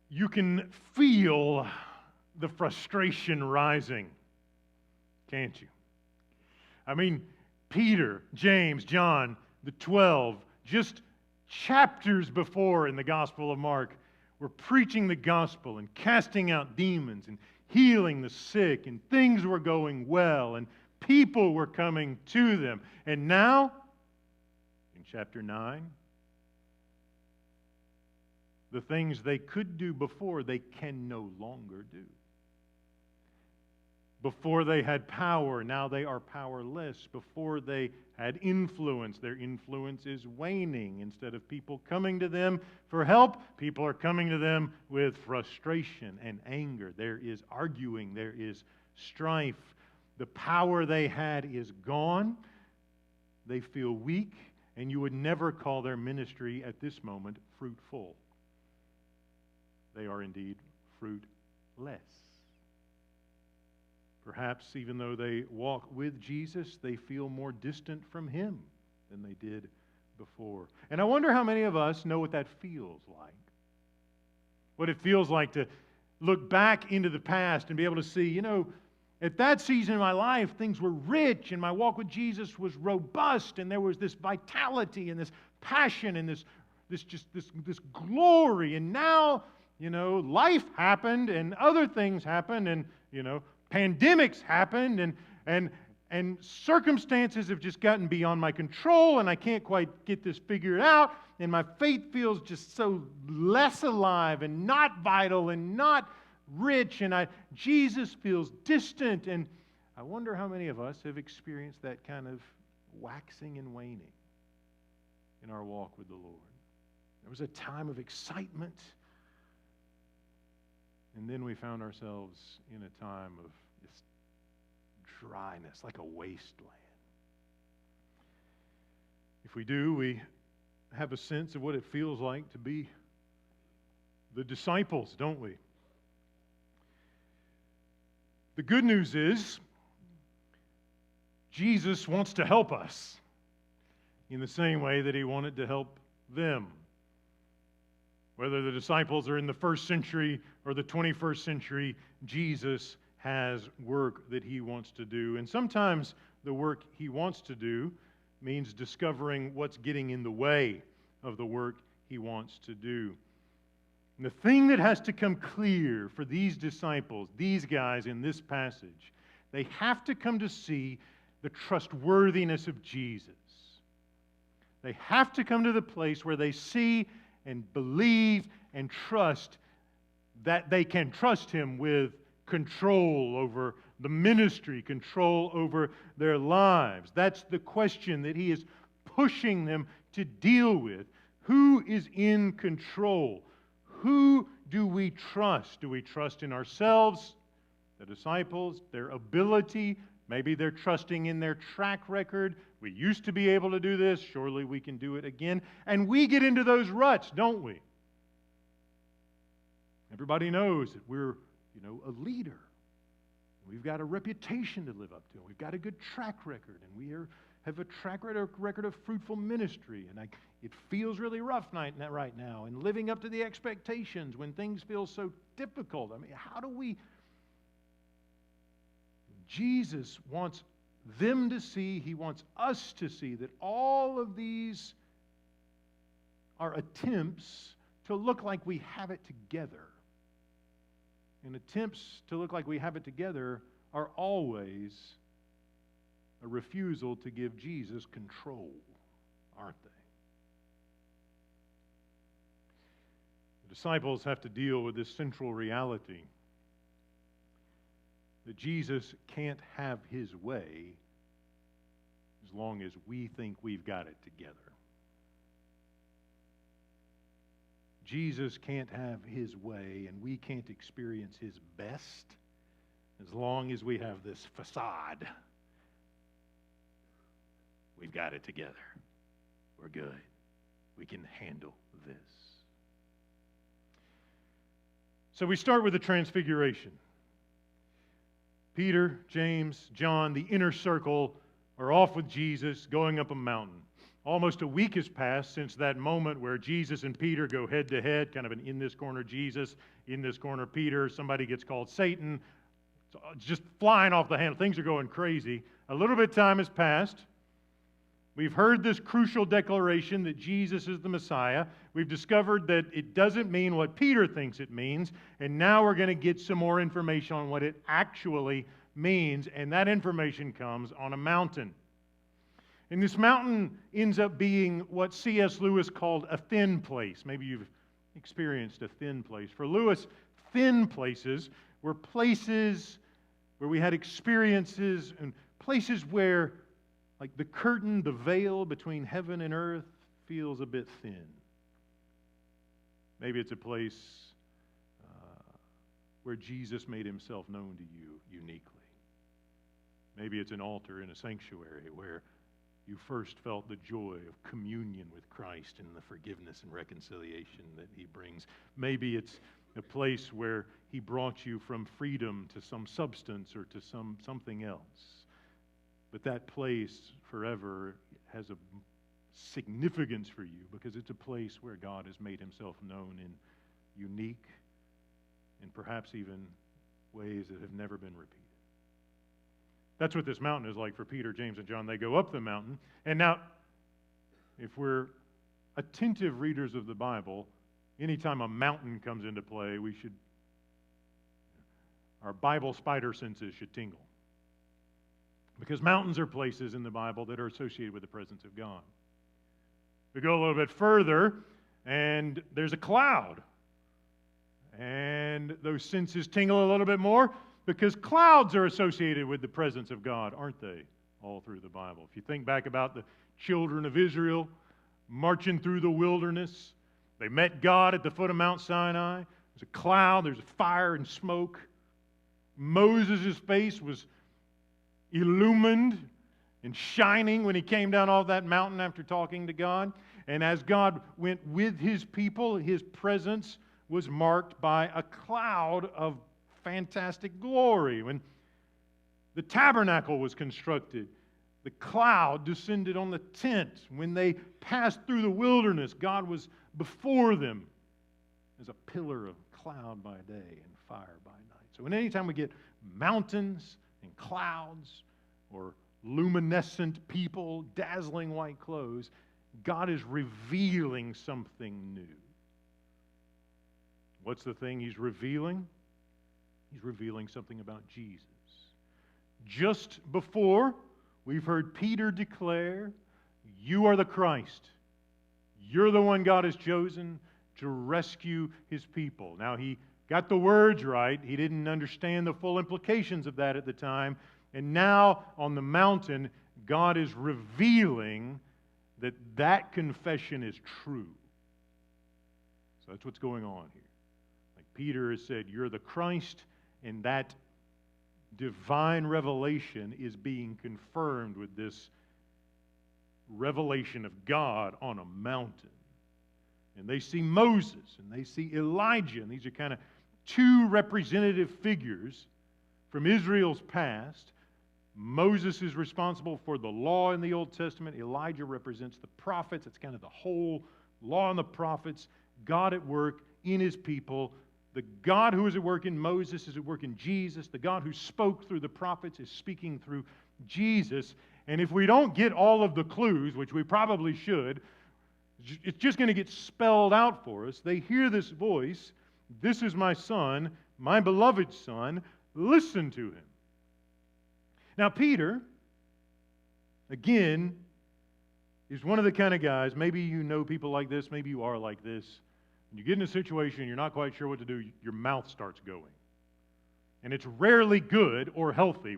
you can feel the frustration rising, can't you? I mean, Peter, James, John, the 12, just chapters before in the Gospel of Mark, were preaching the gospel and casting out demons and healing the sick, and things were going well, and people were coming to them. And now, in chapter 9, the things they could do before, they can no longer do. Before they had power, now they are powerless. Before they had influence, their influence is waning. Instead of people coming to them for help, people are coming to them with frustration and anger. There is arguing, there is strife. The power they had is gone. They feel weak, and you would never call their ministry at this moment fruitful. They are indeed fruitless. Perhaps even though they walk with Jesus, they feel more distant from Him than they did before. And I wonder how many of us know what that feels like. What it feels like to look back into the past and be able to see, at that season in my life, things were rich and my walk with Jesus was robust and there was this vitality and this passion and this glory. And now, life happened and other things happened and, pandemics happened and circumstances have just gotten beyond my control and I can't quite get this figured out and my faith feels just so less alive and not vital and not rich and Jesus feels distant, and I wonder how many of us have experienced that kind of waxing and waning in our walk with the Lord. There was a time of excitement, and then we found ourselves in a time of this dryness, like a wasteland. If we do, we have a sense of what it feels like to be the disciples, don't we? The good news is, Jesus wants to help us in the same way that He wanted to help them. Whether the disciples are in the first century or the 21st century, Jesus has work that He wants to do. And sometimes the work He wants to do means discovering what's getting in the way of the work He wants to do. And the thing that has to come clear for these disciples, these guys in this passage, they have to come to see the trustworthiness of Jesus. They have to come to the place where they see and believe and trust that they can trust Him with control over the ministry, control over their lives. That's the question that He is pushing them to deal with. Who is in control? Who do we trust? Do we trust in ourselves, the disciples, their ability? Maybe they're trusting in their track record. We used to be able to do this. Surely we can do it again. And we get into those ruts, don't we? Everybody knows that we're, a leader. We've got a reputation to live up to. We've got a good track record. And we have a track record of fruitful ministry. And it feels really rough right now. And living up to the expectations when things feel so difficult. How do we... Jesus wants them to see, He wants us to see that all of these are attempts to look like we have it together. And attempts to look like we have it together are always a refusal to give Jesus control, aren't they? The disciples have to deal with this central reality that Jesus can't have His way as long as we think we've got it together. Jesus can't have His way, and we can't experience His best as long as we have this facade. We've got it together. We're good. We can handle this. So we start with the Transfiguration. Peter, James, John, the inner circle, are off with Jesus, going up a mountain. Almost a week has passed since that moment where Jesus and Peter go head to head, kind of an in this corner Jesus, in this corner Peter. Somebody gets called Satan. It's just flying off the handle. Things are going crazy. A little bit of time has passed. We've heard this crucial declaration that Jesus is the Messiah. We've discovered that it doesn't mean what Peter thinks it means. And now we're going to get some more information on what it actually means. And that information comes on a mountain. And this mountain ends up being what C.S. Lewis called a thin place. Maybe you've experienced a thin place. For Lewis, thin places were places where we had experiences and places where, like, the curtain, the veil between heaven and earth feels a bit thin. Maybe it's a place where Jesus made himself known to you uniquely. Maybe it's an altar in a sanctuary where you first felt the joy of communion with Christ and the forgiveness and reconciliation that he brings. Maybe it's a place where he brought you from freedom to some substance or to something else. But that place forever has a significance for you because it's a place where God has made himself known in unique and perhaps even ways that have never been repeated. That's what this mountain is like for Peter, James, and John. They go up the mountain. And now, if we're attentive readers of the Bible, anytime a mountain comes into play, our Bible spider senses should tingle. Because mountains are places in the Bible that are associated with the presence of God. We go a little bit further, and there's a cloud. And those senses tingle a little bit more because clouds are associated with the presence of God, aren't they, all through the Bible? If you think back about the children of Israel marching through the wilderness, they met God at the foot of Mount Sinai. There's a cloud, there's fire and smoke. Moses' face was illumined and shining when he came down off that mountain after talking to God. And as God went with his people, his presence was marked by a cloud of fantastic glory. When the tabernacle was constructed, the cloud descended on the tent. When they passed through the wilderness, God was before them as a pillar of cloud by day and fire by night. So anytime we get mountains and clouds or luminescent people, dazzling white clothes, God is revealing something new. What's the thing he's revealing? He's revealing something about Jesus. Just before, we've heard Peter declare, "You are the Christ. You're the one God has chosen to rescue his people." Now, he got the words right. He didn't understand the full implications of that at the time. And now, on the mountain, God is revealing that that confession is true. So that's what's going on here. Like Peter has said, you're the Christ, and that divine revelation is being confirmed with this revelation of God on a mountain. And they see Moses, and they see Elijah, and these are kind of two representative figures from Israel's past. Moses is responsible for the law in the Old Testament. Elijah represents the prophets. It's kind of the whole law and the prophets. God at work in his people. The God who is at work in Moses is at work in Jesus. The God who spoke through the prophets is speaking through Jesus. And if we don't get all of the clues, which we probably should, it's just going to get spelled out for us. They hear this voice, "This is my son, my beloved son, listen to him." Now, Peter, again, is one of the kind of guys, maybe you know people like this, maybe you are like this. When you get in a situation and you're not quite sure what to do, your mouth starts going. And it's rarely good or healthy.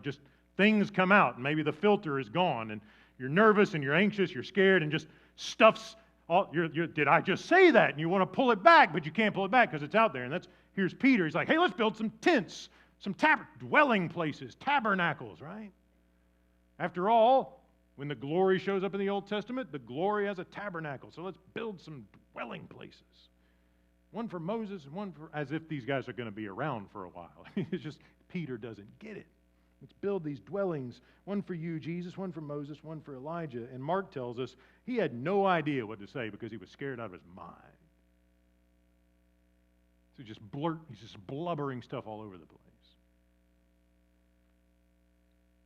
Just things come out, and maybe the filter is gone, and you're nervous and you're anxious, you're scared, and just stuff's all. Did I just say that? And you want to pull it back, but you can't pull it back because it's out there. And here's Peter. He's like, "Hey, let's build some tents. Some dwelling places, tabernacles," right? After all, when the glory shows up in the Old Testament, the glory has a tabernacle. So let's build some dwelling places. One for Moses and one for, as if these guys are going to be around for a while. It's just, Peter doesn't get it. Let's build these dwellings, one for you, Jesus, one for Moses, one for Elijah. And Mark tells us he had no idea what to say because he was scared out of his mind. So he's just blubbering stuff all over the place.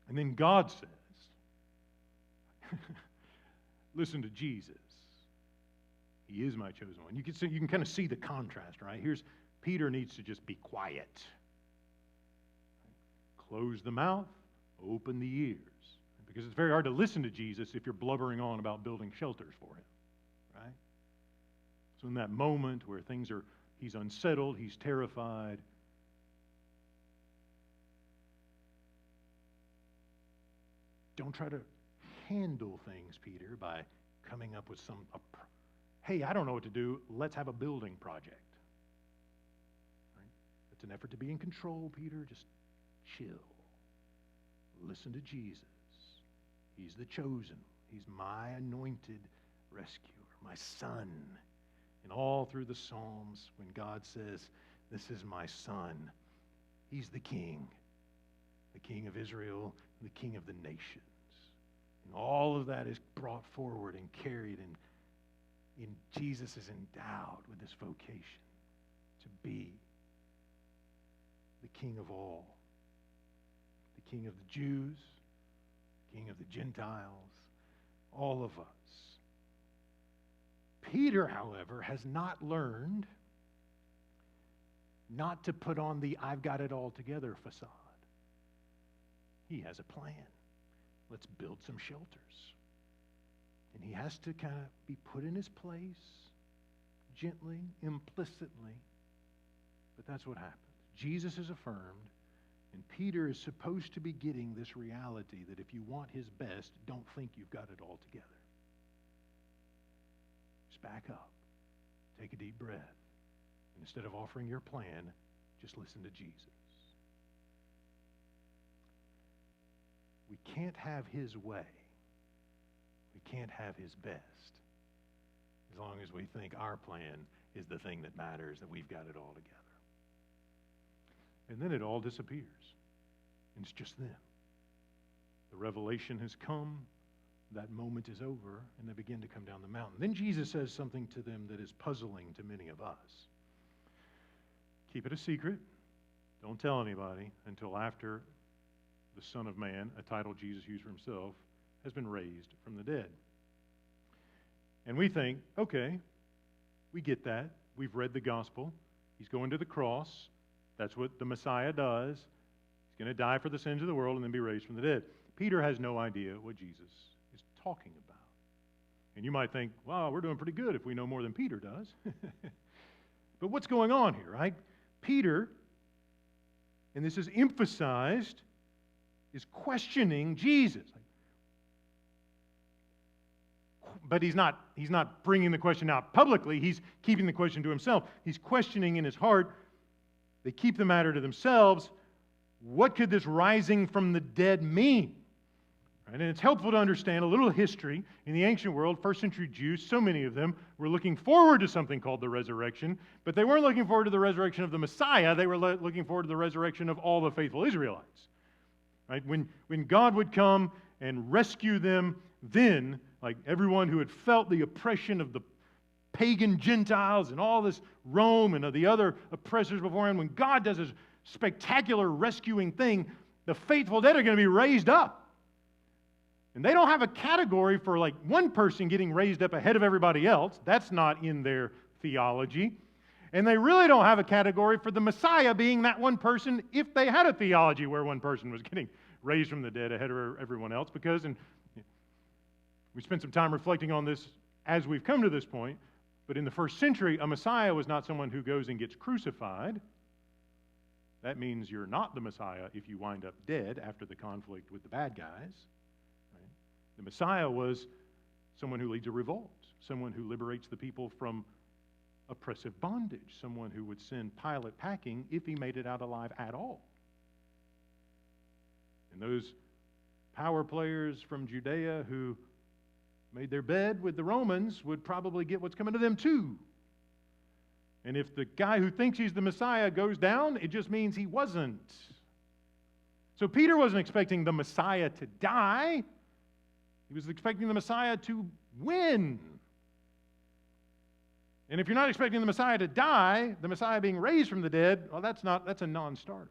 And then God says, listen to Jesus. He is my chosen one. You can kind of see the contrast, right? Here's Peter needs to just be quiet. Close the mouth, open the ears. Because it's very hard to listen to Jesus if you're blubbering on about building shelters for him, right? So in that moment where he's unsettled, he's terrified, don't try to handle things, Peter, by coming up with hey, I don't know what to do, let's have a building project. Right? It's an effort to be in control, Peter. Just chill. Listen to Jesus. He's the chosen. He's my anointed rescuer, my son. And all through the Psalms, when God says, this is my son, he's the king of Israel, the king of the nations. And all of that is brought forward and carried, and Jesus is endowed with this vocation to be the king of all, the king of the Jews, king of the Gentiles, all of us. Peter, however, has not learned not to put on the I've got it all together facade. He has a plan. Let's build some shelters. And he has to kind of be put in his place, gently, implicitly. But that's what happens. Jesus is affirmed, and Peter is supposed to be getting this reality that if you want his best, don't think you've got it all together. Just back up. Take a deep breath. And instead of offering your plan, just listen to Jesus. We can't have his way. We can't have his best as long as we think our plan is the thing that matters, that we've got it all together. And then it all disappears. And it's just them. The revelation has come. That moment is over, and they begin to come down the mountain. Then Jesus says something to them that is puzzling to many of us. Keep it a secret. Don't tell anybody until after the Son of Man, a title Jesus used for himself, has been raised from the dead. And we think, okay, we get that. We've read the gospel. He's going to the cross. That's what the Messiah does. He's going to die for the sins of the world and then be raised from the dead. Peter has no idea what Jesus is talking about. And you might think, wow, we're doing pretty good if we know more than Peter does. But what's going on here, right? Peter, and this is emphasized, is questioning Jesus. But he's not bringing the question out publicly. He's keeping the question to himself. He's questioning in his heart. They keep the matter to themselves. What could this rising from the dead mean? Right? And it's helpful to understand a little history. In the ancient world, first century Jews, so many of them were looking forward to something called the resurrection, but they weren't looking forward to the resurrection of the Messiah. They were looking forward to the resurrection of all the faithful Israelites. Right? When God would come and rescue them, then, like everyone who had felt the oppression of the pagan Gentiles and all this Rome and of the other oppressors before him, when God does this spectacular rescuing thing, the faithful dead are going to be raised up. And they don't have a category for like one person getting raised up ahead of everybody else. That's not in their theology. And they really don't have a category for the Messiah being that one person if they had a theology where one person was getting raised from the dead ahead of everyone else. Because, and we spent some time reflecting on this as we've come to this point, but in the first century, a Messiah was not someone who goes and gets crucified. That means you're not the Messiah if you wind up dead after the conflict with the bad guys. Right? The Messiah was someone who leads a revolt, someone who liberates the people from oppressive bondage, someone who would send Pilate packing if he made it out alive at all. And those power players from Judea who made their bed with the Romans would probably get what's coming to them too. And if the guy who thinks he's the Messiah goes down, it just means he wasn't. So Peter wasn't expecting the Messiah to die. He was expecting the Messiah to win. And if you're not expecting the Messiah to die, the Messiah being raised from the dead, well, that's a non-starter.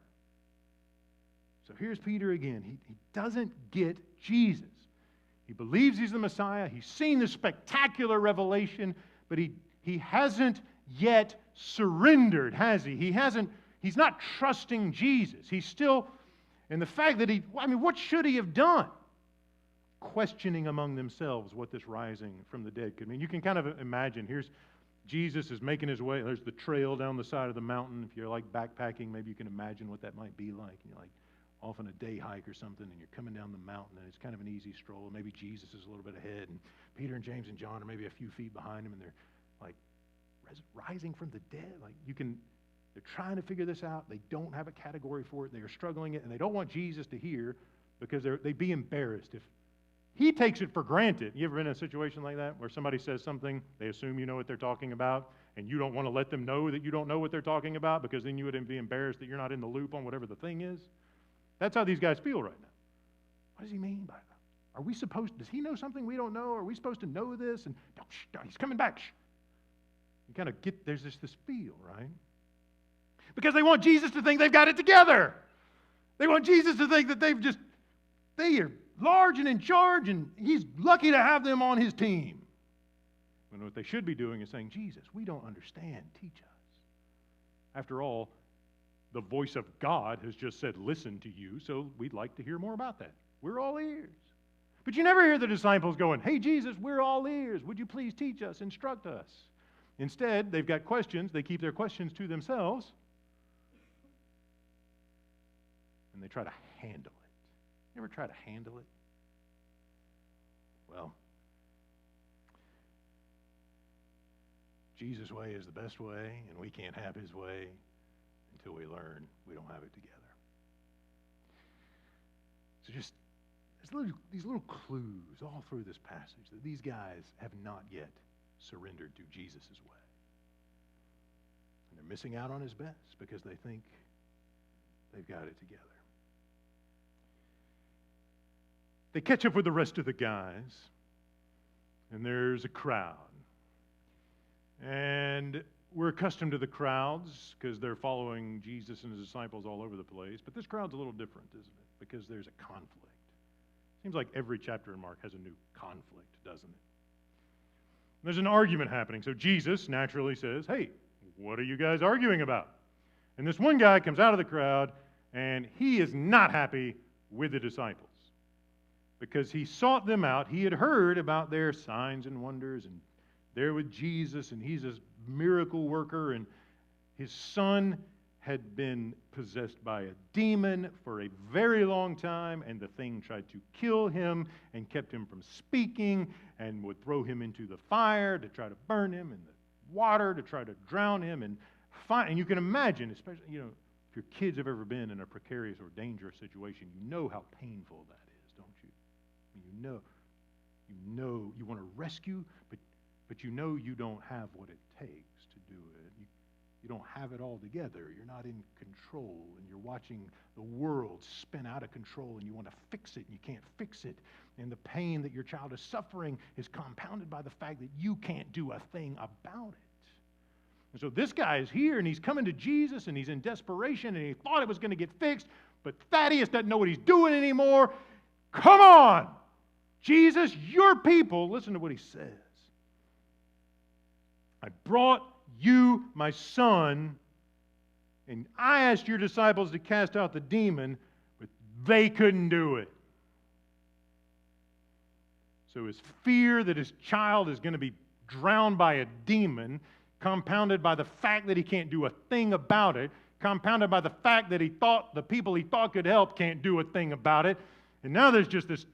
So here's Peter again. He doesn't get Jesus. He believes he's the Messiah. He's seen the spectacular revelation, but he hasn't yet surrendered, has he? He's not trusting Jesus. He's still, and the fact that what should he have done? Questioning among themselves what this rising from the dead could mean. You can kind of imagine, here's Jesus is making his way. There's the trail down the side of the mountain. If you're like backpacking, maybe you can imagine what that might be like. You're like off on a day hike or something, and you're coming down the mountain, and it's kind of an easy stroll. Maybe Jesus is a little bit ahead, and Peter and James and John are maybe a few feet behind him, and they're like rising from the dead. Like they're trying to figure this out. They don't have a category for it. They are struggling it, and they don't want Jesus to hear because they'd be embarrassed if he takes it for granted. You ever been in a situation like that where somebody says something, they assume you know what they're talking about, and you don't want to let them know that you don't know what they're talking about because then you would be embarrassed that you're not in the loop on whatever the thing is? That's how these guys feel right now. What does he mean by that? Does he know something we don't know? Are we supposed to know this? And he's coming back. You kind of get, there's this feel, right? Because they want Jesus to think they've got it together. They want Jesus to think that they are large and in charge, and he's lucky to have them on his team. When what they should be doing is saying, Jesus, we don't understand. Teach us. After all, the voice of God has just said, listen to you, so we'd like to hear more about that. We're all ears. But you never hear the disciples going, hey, Jesus, we're all ears. Would you please teach us, instruct us? Instead, they've got questions. They keep their questions to themselves, and they try to handle it. You ever try to handle it? Well, Jesus' way is the best way, and we can't have his way until we learn we don't have it together. So just these little clues all through this passage that these guys have not yet surrendered to Jesus' way. And they're missing out on his best because they think they've got it together. They catch up with the rest of the guys, and there's a crowd. And we're accustomed to the crowds because they're following Jesus and his disciples all over the place. But this crowd's a little different, isn't it? Because there's a conflict. Seems like every chapter in Mark has a new conflict, doesn't it? There's an argument happening. So Jesus naturally says, hey, what are you guys arguing about? And this one guy comes out of the crowd, and he is not happy with the disciples because he sought them out. He had heard about their signs and wonders, and they're with Jesus, and he's a miracle worker, and his son had been possessed by a demon for a very long time, and the thing tried to kill him and kept him from speaking and would throw him into the fire to try to burn him, and the water to try to drown him. And you can imagine, especially, if your kids have ever been in a precarious or dangerous situation, you know how painful that is, don't you? You know you want to rescue, but you know you don't have what it takes to do it. You don't have it all together. You're not in control, and you're watching the world spin out of control, and you want to fix it, and you can't fix it. And the pain that your child is suffering is compounded by the fact that you can't do a thing about it. And so this guy is here, and he's coming to Jesus, and he's in desperation, and he thought it was going to get fixed, but Thaddeus doesn't know what he's doing anymore. Come on, Jesus, your people. Listen to what he says. I brought you my son, and I asked your disciples to cast out the demon, but they couldn't do it. So his fear that his child is going to be drowned by a demon, compounded by the fact that he can't do a thing about it, compounded by the fact that the people he thought could help can't do a thing about it, and now there's just this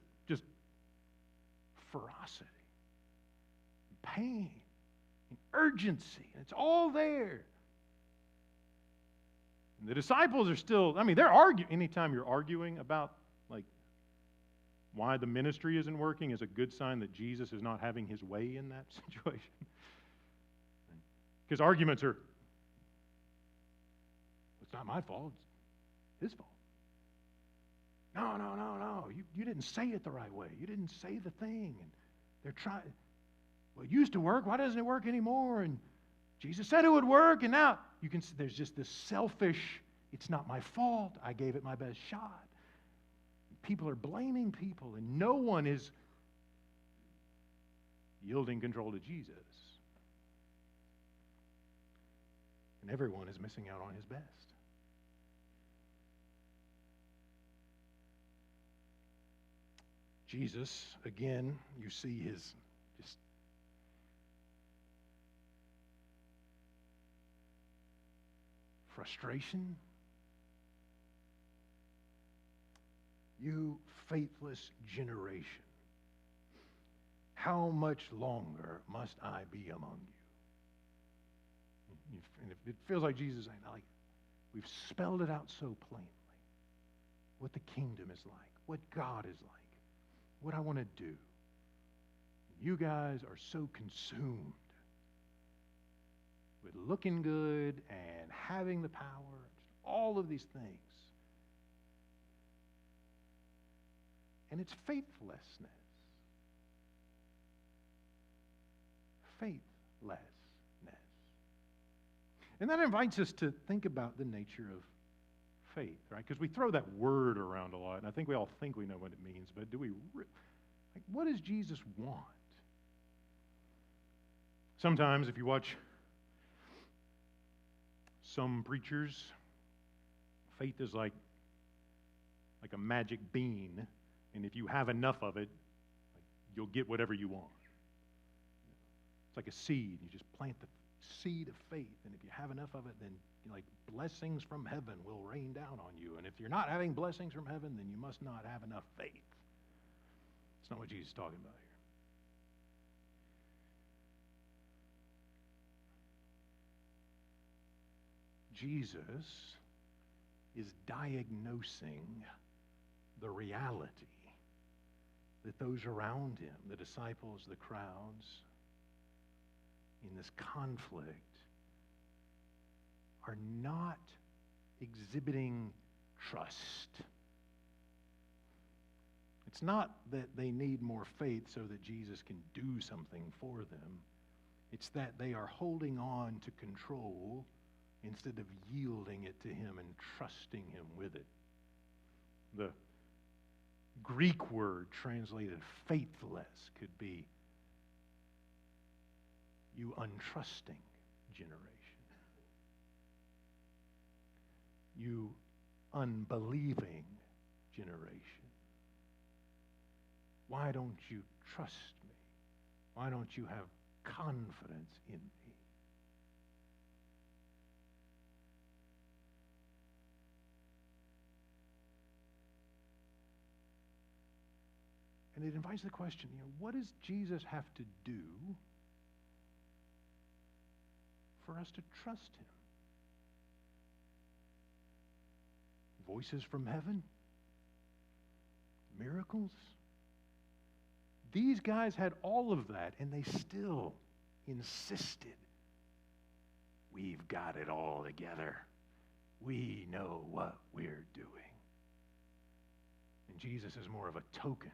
ferocity, pain, urgency. It's all there. And the disciples are still, they're arguing. Anytime you're arguing about, why the ministry isn't working is a good sign that Jesus is not having his way in that situation. Because arguments are, it's not my fault, it's his fault. No, no, no, no. You didn't say it the right way. You didn't say the thing. And they're trying. Well, it used to work. Why doesn't it work anymore? And Jesus said it would work, and now you can see there's just this selfish, it's not my fault. I gave it my best shot. People are blaming people, and no one is yielding control to Jesus. And everyone is missing out on his best. Jesus, again, you see his just frustration. You faithless generation, how much longer must I be among you? And it feels like Jesus saying, like, we've spelled it out so plainly. What the kingdom is like, what God is like, what I want to do. You guys are so consumed with looking good and having the power, all of these things. And it's faithlessness. Faithlessness. And that invites us to think about the nature of faith, right? Because we throw that word around a lot, and I think we all think we know what it means, but do we, like, what does Jesus want? Sometimes if you watch some preachers, faith is like a magic bean, and if you have enough of it, you'll get whatever you want. It's like a seed. You just plant the seed of faith, and if you have enough of it, then blessings from heaven will rain down on you. And if you're not having blessings from heaven, then you must not have enough faith. It's not what Jesus is talking about here. Jesus is diagnosing the reality that those around him, the disciples, the crowds, in this conflict, are not exhibiting trust. It's not that they need more faith so that Jesus can do something for them. It's that they are holding on to control instead of yielding it to him and trusting him with it. The Greek word translated faithless could be you untrusting generation. You unbelieving generation. Why don't you trust me? Why don't you have confidence in me? And it invites the question, what does Jesus have to do for us to trust him? Voices from heaven? Miracles? These guys had all of that, and they still insisted, we've got it all together. We know what we're doing. And Jesus is more of a token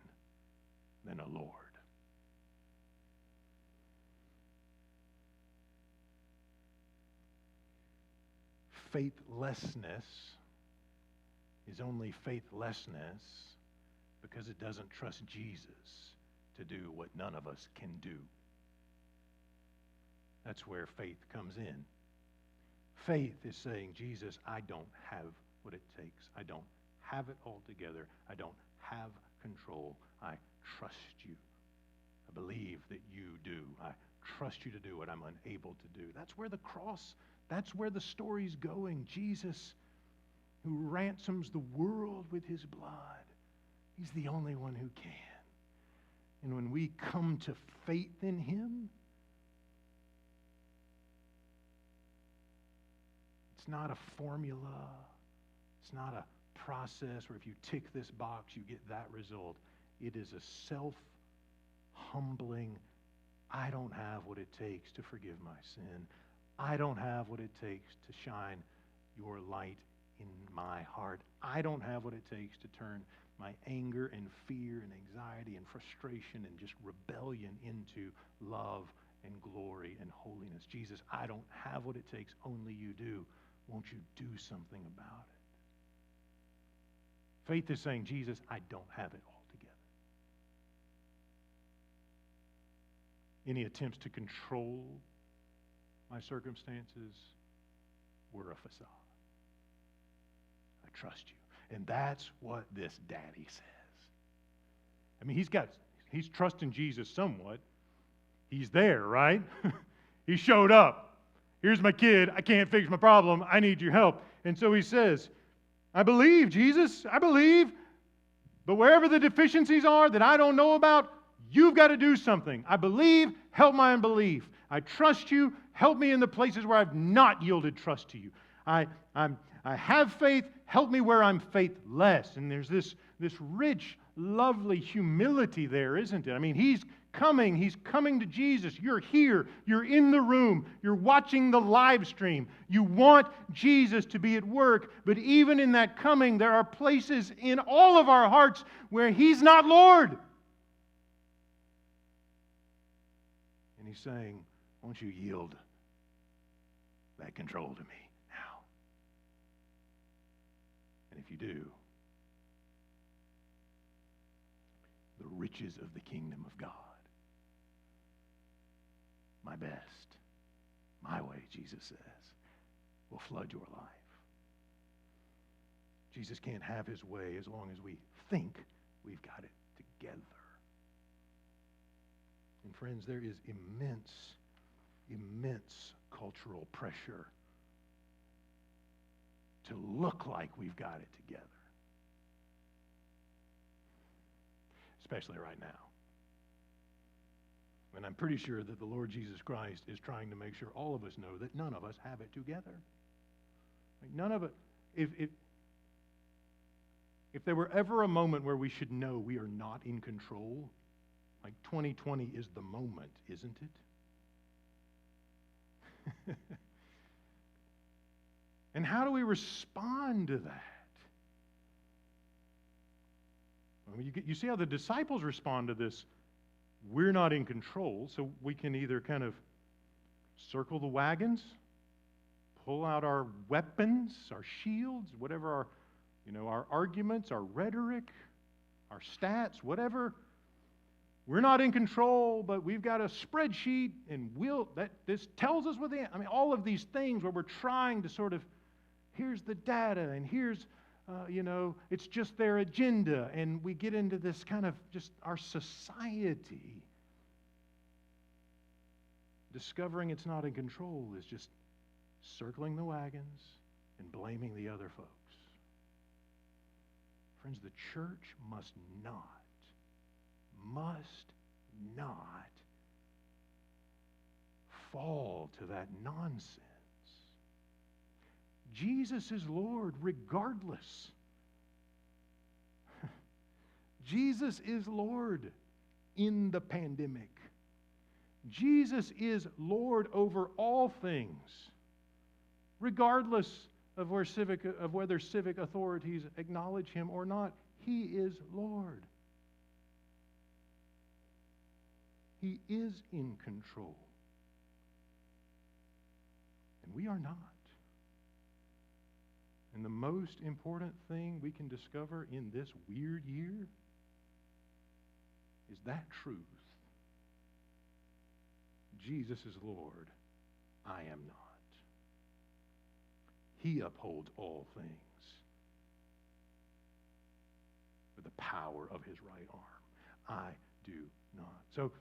than a Lord. Faithlessness is only faithlessness because it doesn't trust Jesus to do what none of us can do. That's where faith comes in. Faith is saying, Jesus, I don't have what it takes. I don't have it all together. I don't have control. I trust you. I believe that you do. I trust you to do what I'm unable to do. That's where the cross, that's where the story's going. Jesus, who ransoms the world with his blood, he's the only one who can. And when we come to faith in him, it's not a formula. It's not a process where if you tick this box, you get that result. It is a self-humbling, I don't have what it takes to forgive my sin. I don't have what it takes to shine your light in my heart. I don't have what it takes to turn my anger and fear and anxiety and frustration and just rebellion into love and glory and holiness. Jesus, I don't have what it takes, only you do. Won't you do something about it? Faith is saying, Jesus, I don't have it all together. Any attempts to control my circumstances were a facade. I trust you. And that's what this daddy says. I mean, he's trusting Jesus somewhat. He's there, right? He showed up. Here's my kid. I can't fix my problem. I need your help. And so he says, I believe, Jesus. I believe. But wherever the deficiencies are that I don't know about, you've got to do something. I believe. Help my unbelief. I trust you. Help me in the places where I've not yielded trust to you. I have faith. Help me where I'm faithless. And there's this rich, lovely humility there, isn't it? I mean, he's coming to Jesus. You're here. You're in the room. You're watching the live stream. You want Jesus to be at work. But even in that coming, there are places in all of our hearts where he's not Lord. And he's saying, won't you yield that control to me now? And if you do, the riches of the kingdom of God, my best, my way, Jesus says, will flood your life. Jesus can't have his way as long as we think we've got it together. And friends, there is immense cultural pressure to look like we've got it together. Especially right now. And I'm pretty sure that the Lord Jesus Christ is trying to make sure all of us know that none of us have it together. Like none of it. If there were ever a moment where we should know we are not in control, like 2020 is the moment, isn't it? And how do we respond to that? I mean, you see how the disciples respond to this. We're not in control, so we can either kind of circle the wagons, pull out our weapons, our shields, whatever our arguments, our rhetoric, our stats, whatever. We're not in control, but we've got a spreadsheet, and this tells us what all of these things where we're trying to sort of, here's the data, and here's, it's just their agenda, and we get into this kind of just our society. Discovering it's not in control is just circling the wagons and blaming the other folks. Friends, the church must not fall to that nonsense. Jesus is Lord regardless. Jesus is Lord in the pandemic. Jesus is Lord over all things, regardless of whether civic authorities acknowledge him or not. He is Lord. He is in control. And we are not. And the most important thing we can discover in this weird year is that truth. Jesus is Lord. I am not. He upholds all things with the power of his right arm. I do not. So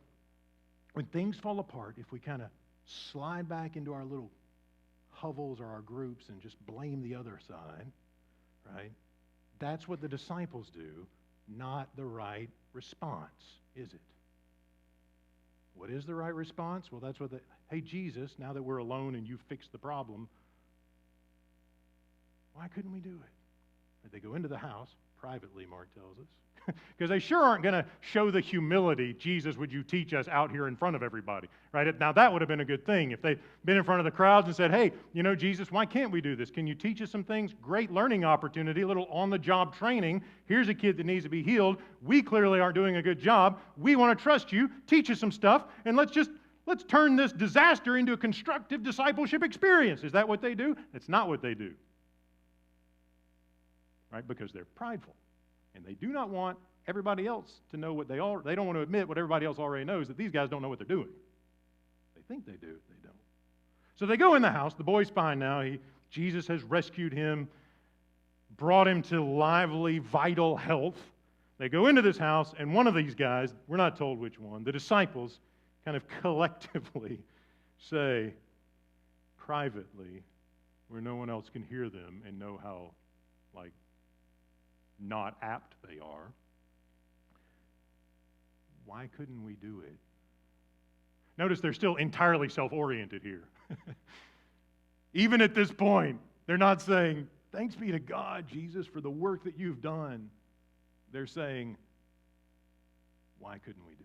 when things fall apart, if we kind of slide back into our little hovels or our groups and just blame the other side, right? That's what the disciples do, not the right response, is it? What is the right response? Well, that's hey, Jesus, now that we're alone and you've fixed the problem, why couldn't we do it? They go into the house, privately, Mark tells us, because they sure aren't going to show the humility, Jesus, would you teach us out here in front of everybody, right? Now, that would have been a good thing if they'd been in front of the crowds and said, hey, Jesus, why can't we do this? Can you teach us some things? Great learning opportunity, a little on-the-job training. Here's a kid that needs to be healed. We clearly aren't doing a good job. We want to trust you. Teach us some stuff, and let's turn this disaster into a constructive discipleship experience. Is that what they do? That's not what they do. Right? Because they're prideful. And they do not want everybody else to know what they don't want to admit what everybody else already knows, that these guys don't know what they're doing. They think they do, they don't. So they go in the house. The boy's fine now. Jesus has rescued him, brought him to lively, vital health. They go into this house, and one of these guys, we're not told which one, the disciples kind of collectively say, privately, where no one else can hear them and know how, not apt they are, why couldn't we do it? Notice they're still entirely self-oriented here. Even at this point, they're not saying, thanks be to God, Jesus, for the work that you've done. They're saying, why couldn't we do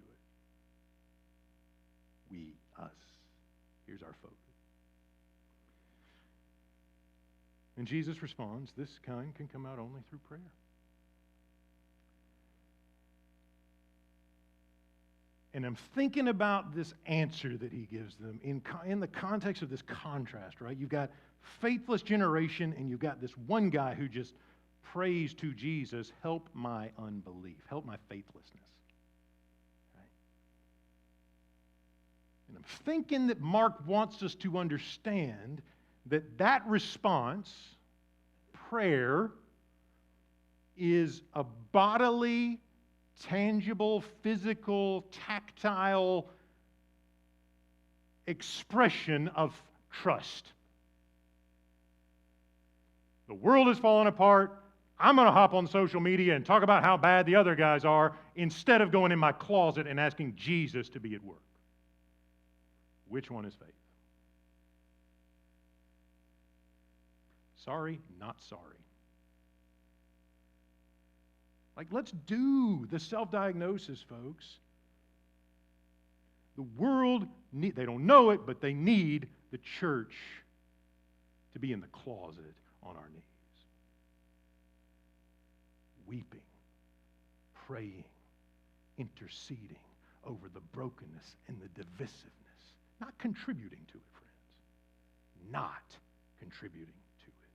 it? We, us. Here's our focus. And Jesus responds, this kind can come out only through prayer. And I'm thinking about this answer that he gives them in the context of this contrast, right? You've got faithless generation, and you've got this one guy who just prays to Jesus, help my unbelief, help my faithlessness. Right? And I'm thinking that Mark wants us to understand that response, prayer, is a bodily, tangible, physical, tactile expression of trust. The world is falling apart. I'm going to hop on social media and talk about how bad the other guys are instead of going in my closet and asking Jesus to be at work. Which one is faith? Sorry, not sorry. Let's do the self-diagnosis, folks. The world, they don't know it, but they need the church to be in the closet on our knees. Weeping, praying, interceding over the brokenness and the divisiveness. Not contributing to it, friends. Not contributing to it.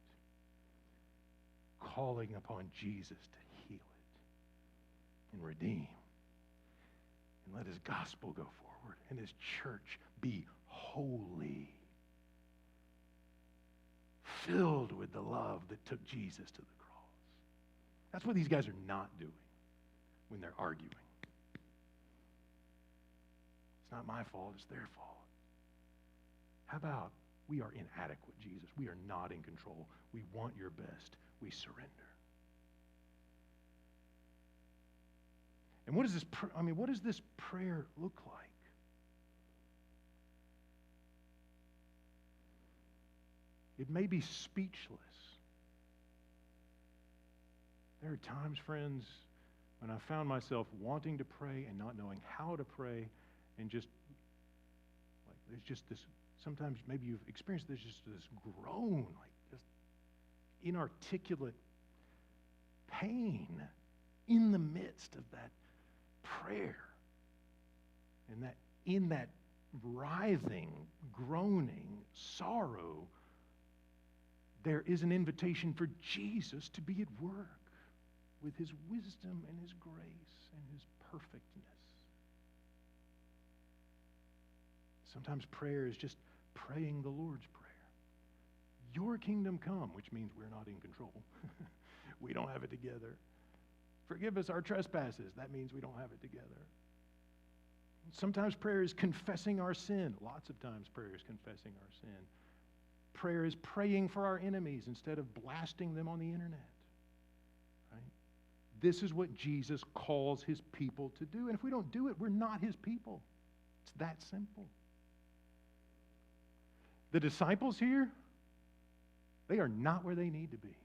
Calling upon Jesus to heal it and redeem. And let his gospel go forward and his church be holy. Filled with the love that took Jesus to the cross. That's what these guys are not doing when they're arguing. It's not my fault, it's their fault. How about we are inadequate, Jesus? We are not in control. We want your best. We surrender. And what does this prayer look like? It may be speechless. There are times, friends, when I found myself wanting to pray and not knowing how to pray, and just there's just this. Sometimes maybe you've experienced this groan, just inarticulate pain in the midst of that prayer, and that in that writhing, groaning sorrow, there is an invitation for Jesus to be at work with his wisdom and his grace and his perfectness. Sometimes prayer is just praying the Lord's Prayer. Your kingdom come, which means we're not in control. We don't have it together. Forgive us our trespasses. That means we don't have it together. Sometimes prayer is confessing our sin. Lots of times prayer is confessing our sin. Prayer is praying for our enemies instead of blasting them on the internet. Right? This is what Jesus calls his people to do. And if we don't do it, we're not his people. It's that simple. The disciples here, they are not where they need to be.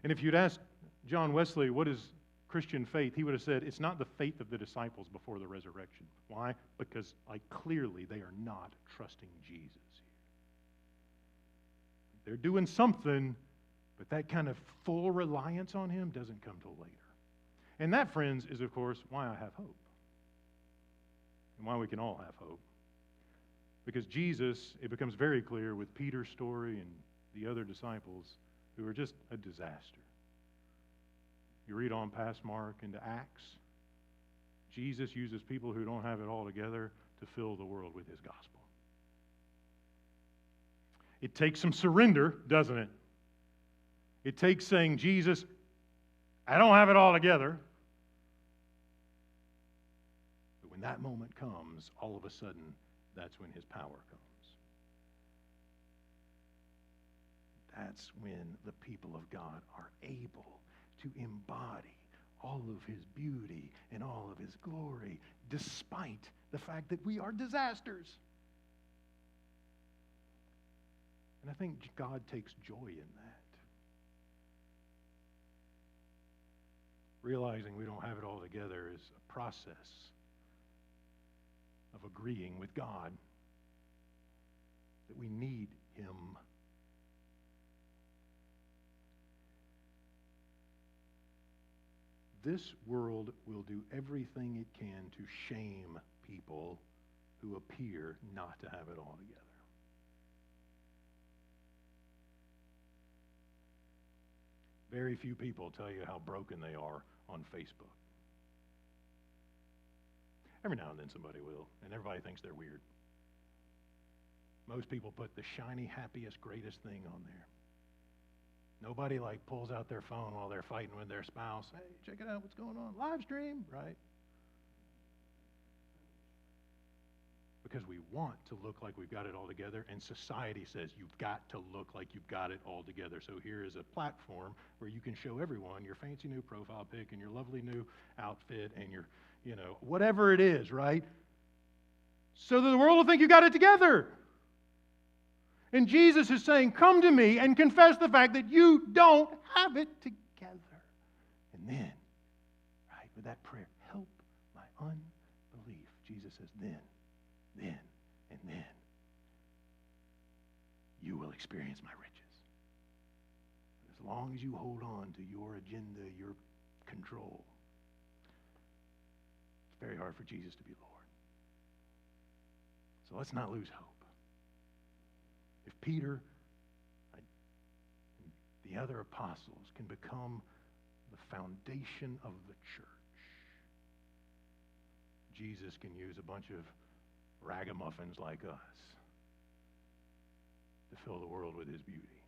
And if you'd asked John Wesley, what is Christian faith? He would have said, it's not the faith of the disciples before the resurrection. Why? Because clearly they are not trusting Jesus here. They're doing something, but that kind of full reliance on Him doesn't come till later. And that, friends, is, of course, why I have hope. And why we can all have hope. Because Jesus, it becomes very clear with Peter's story and the other disciples who are just a disaster. You read on past Mark into Acts, Jesus uses people who don't have it all together to fill the world with His gospel. It takes some surrender, doesn't it? It takes saying, Jesus, I don't have it all together. But when that moment comes, all of a sudden, that's when His power comes. That's when the people of God are able to embody all of His beauty and all of His glory, despite the fact that we are disasters. And I think God takes joy in that. Realizing we don't have it all together is a process of agreeing with God that we need Him. This world will do everything it can to shame people who appear not to have it all together. Very few people tell you how broken they are on Facebook. Every now and then somebody will, and everybody thinks they're weird. Most people put the shiny, happiest, greatest thing on there. Nobody pulls out their phone while they're fighting with their spouse. Hey, check it out, what's going on? Live stream, right? Because we want to look like we've got it all together, and society says you've got to look like you've got it all together. So here is a platform where you can show everyone your fancy new profile pic and your lovely new outfit and your, whatever it is, right? So that the world will think you got it together. And Jesus is saying, come to me and confess the fact that you don't have it together. And then, right, with that prayer, help my unbelief. Jesus says, then, and then, you will experience my riches. As long as you hold on to your agenda, your control, it's very hard for Jesus to be Lord. So let's not lose hope. If Peter and the other apostles can become the foundation of the church, Jesus can use a bunch of ragamuffins like us to fill the world with His beauty.